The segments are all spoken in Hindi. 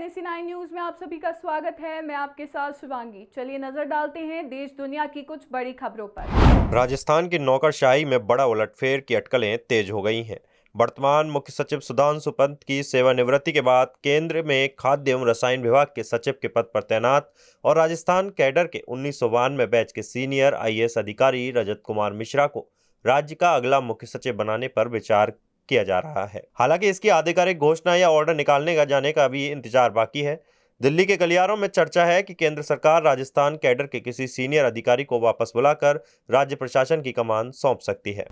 NSE9 न्यूज में आप सभी का स्वागत है। मैं आपके साथ शिवांगी। चलिए नजर डालते हैं देश दुनिया की कुछ बड़ी खबरों पर। राजस्थान की नौकरशाही में बड़ा उलटफेर की अटकलें तेज हो गई हैं। वर्तमान मुख्य सचिव सुधांशु पंत की सेवानिवृत्ति के बाद केंद्र में खाद्य एवं रसायन विभाग के सचिव के पद पर तैनात और राजस्थान कैडर के 1992 बैच के सीनियर IAS अधिकारी रजत कुमार मिश्रा को राज्य का अगला मुख्य सचिव बनाने पर विचार किया जा रहा है। हालांकि इसकी आधिकारिक घोषणा या ऑर्डर निकालने का जाने का अभी इंतजार बाकी है। दिल्ली के गलियारों में चर्चा है कि केंद्र सरकार राजस्थान कैडर के किसी सीनियर अधिकारी को वापस बुलाकर राज्य प्रशासन की कमान सौंप सकती है।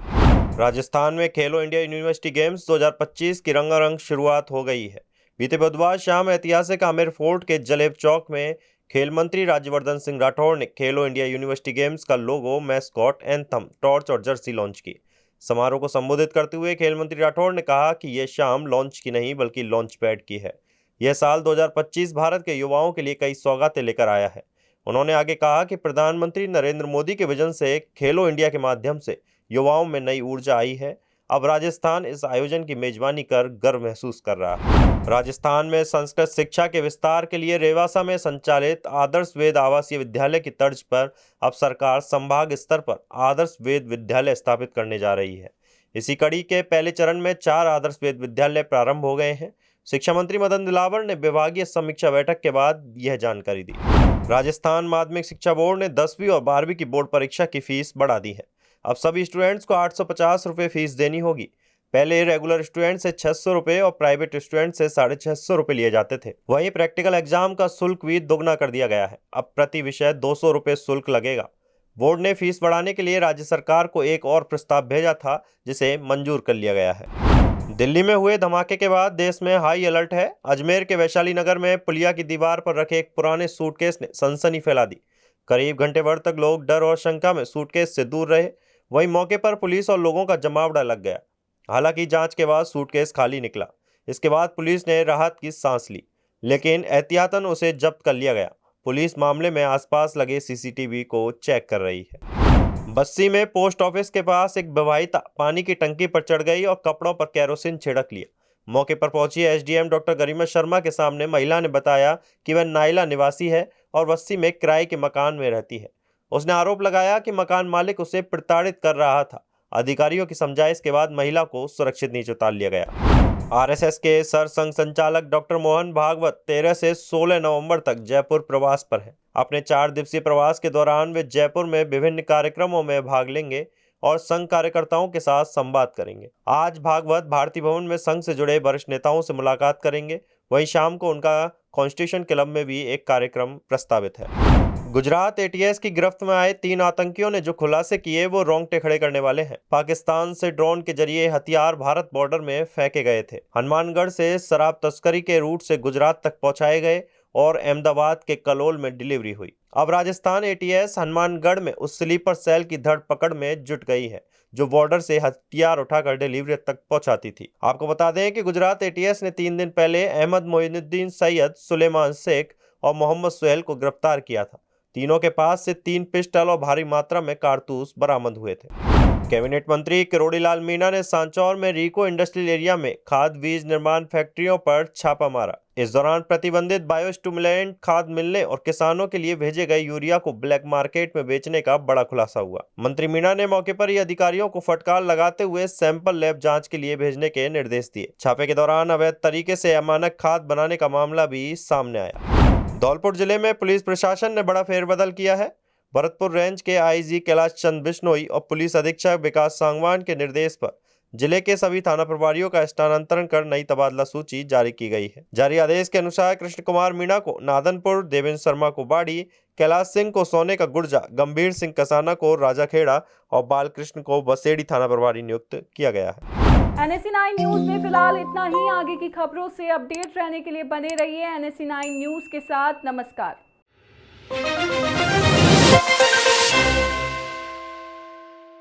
राजस्थान में खेलो इंडिया यूनिवर्सिटी गेम्स 2025 की रंगारंग शुरुआत हो गई है। बीते बुधवार शाम ऐतिहासिक आमेर फोर्ट के जलेब चौक में खेल मंत्री राज्यवर्धन सिंह राठौड़ ने खेलो इंडिया यूनिवर्सिटी गेम्स का लोगो, मैस्कॉट, एंथम, टॉर्च और जर्सी लॉन्च की। समारोह को संबोधित करते हुए खेल मंत्री राठौड़ ने कहा कि यह शाम लॉन्च की नहीं बल्कि लॉन्च पैड की है। यह साल 2025 भारत के युवाओं के लिए कई सौगातें लेकर आया है। उन्होंने आगे कहा कि प्रधानमंत्री नरेंद्र मोदी के विजन से खेलो इंडिया के माध्यम से युवाओं में नई ऊर्जा आई है। अब राजस्थान इस आयोजन की मेजबानी कर गर्व महसूस कर रहा है। राजस्थान में संस्कृत शिक्षा के विस्तार के लिए रेवासा में संचालित आदर्श वेद आवासीय विद्यालय की तर्ज पर अब सरकार संभाग स्तर पर आदर्श वेद विद्यालय स्थापित करने जा रही है। इसी कड़ी के पहले चरण में 4 आदर्श वेद विद्यालय प्रारंभ हो गए हैं। शिक्षा मंत्री मदन दिलावर ने विभागीय समीक्षा बैठक के बाद यह जानकारी दी। राजस्थान माध्यमिक शिक्षा बोर्ड ने 10वीं और 12वीं की बोर्ड परीक्षा की फीस बढ़ा दी है। अब सभी स्टूडेंट्स को 850 रुपये फीस देनी होगी। पहले रेगुलर स्टूडेंट से 600 रुपये और प्राइवेट स्टूडेंट से 650 रुपये लिए जाते थे। वहीं प्रैक्टिकल एग्जाम का शुल्क भी दोगुना कर दिया गया है। अब प्रति विषय 200 रुपये शुल्क लगेगा। बोर्ड ने फीस बढ़ाने के लिए राज्य सरकार को एक और प्रस्ताव भेजा था, जिसे मंजूर कर लिया गया है। दिल्ली में हुए धमाके के बाद देश में हाई अलर्ट है। अजमेर के वैशाली नगर में पुलिया की दीवार पर रखे एक पुराने सूटकेस ने सनसनी फैला दी। करीब घंटे भर तक लोग डर और शंका में सूटकेस से दूर रहे। वहीं मौके पर पुलिस और लोगों का जमावड़ा लग गया। हालांकि जांच के बाद सूटकेस खाली निकला। इसके बाद पुलिस ने राहत की सांस ली, लेकिन एहतियातन उसे जब्त कर लिया गया। पुलिस मामले में आसपास लगे CCTV को चेक कर रही है। बस्सी में पोस्ट ऑफिस के पास एक विवाहिता पानी की टंकी पर चढ़ गई और कपड़ों पर केरोसिन छिड़क लिया। मौके पर पहुंची SDM डॉक्टर गरिमा शर्मा के सामने महिला ने बताया कि वह नाइला निवासी है और बस्सी में किराए के मकान में रहती है। उसने आरोप लगाया कि मकान मालिक उसे प्रताड़ित कर रहा था। अधिकारियों की समझाइश के बाद महिला को सुरक्षित नीचे उतार लिया गया। RSS के सरसंघ संचालक डॉक्टर मोहन भागवत 13 से 16 नवंबर तक जयपुर प्रवास पर है। अपने 4 दिवसीय प्रवास के दौरान वे जयपुर में विभिन्न कार्यक्रमों में भाग लेंगे और संघ कार्यकर्ताओं के साथ संवाद करेंगे। आज भागवत भारती भवन में संघ से जुड़े वरिष्ठ नेताओं से मुलाकात करेंगे। वहीं शाम को उनका कॉन्स्टिट्यूशन क्लब में भी एक कार्यक्रम प्रस्तावित है। गुजरात ATS की गिरफ्त में आए 3 आतंकियों ने जो खुलासे किए वो रोंगटे खड़े करने वाले हैं। पाकिस्तान से ड्रोन के जरिए हथियार भारत बॉर्डर में फेंके गए थे। हनुमानगढ़ से शराब तस्करी के रूट से गुजरात तक पहुंचाए गए और अहमदाबाद के कलोल में डिलीवरी हुई। अब राजस्थान ATS हनुमानगढ़ में उस स्लीपर सेल की धरपकड़ में जुट गई है जो बॉर्डर से हथियार उठाकर डिलीवरी तक पहुंचाती थी। आपको बता दें कि गुजरात ATS ने 3 दिन पहले अहमद मोइनुद्दीन सैयद, सुलेमान शेख और मोहम्मद सुहेल को गिरफ्तार किया था। तीनों के पास से 3 पिस्टल और भारी मात्रा में कारतूस बरामद हुए थे। कैबिनेट मंत्री किरोड़ीलाल मीणा ने सांचौर में रीको इंडस्ट्रियल एरिया में खाद बीज निर्माण फैक्ट्रियों पर छापा मारा। इस दौरान प्रतिबंधित बायोस्टिमुलेंट खाद मिलने और किसानों के लिए भेजे गए यूरिया को ब्लैक मार्केट में बेचने का बड़ा खुलासा हुआ। मंत्री मीणा ने मौके पर ही अधिकारियों को फटकार लगाते हुए सैंपल लैब जांच के लिए भेजने के निर्देश दिए। छापे के दौरान अवैध तरीके से अमानक खाद बनाने का मामला भी सामने आया। धौलपुर जिले में पुलिस प्रशासन ने बड़ा फेरबदल किया है। भरतपुर रेंज के IG कैलाश चंद बिश्नोई और पुलिस अधीक्षक विकास सांगवान के निर्देश पर जिले के सभी थाना प्रभारियों का स्थानांतरण कर नई तबादला सूची जारी की गई है। जारी आदेश के अनुसार कृष्ण कुमार मीणा को नादनपुर, देवेंद्र शर्मा को बाड़ी, कैलाश सिंह को सोने का गुर्जा, गंभीर सिंह कसाना को राजाखेड़ा और बालकृष्ण को बसेड़ी थाना प्रभारी नियुक्त किया गया है। NSE9 न्यूज में फिलहाल इतना ही। आगे की खबरों से अपडेट रहने के लिए बने रहिए NSE9 न्यूज के साथ। नमस्कार।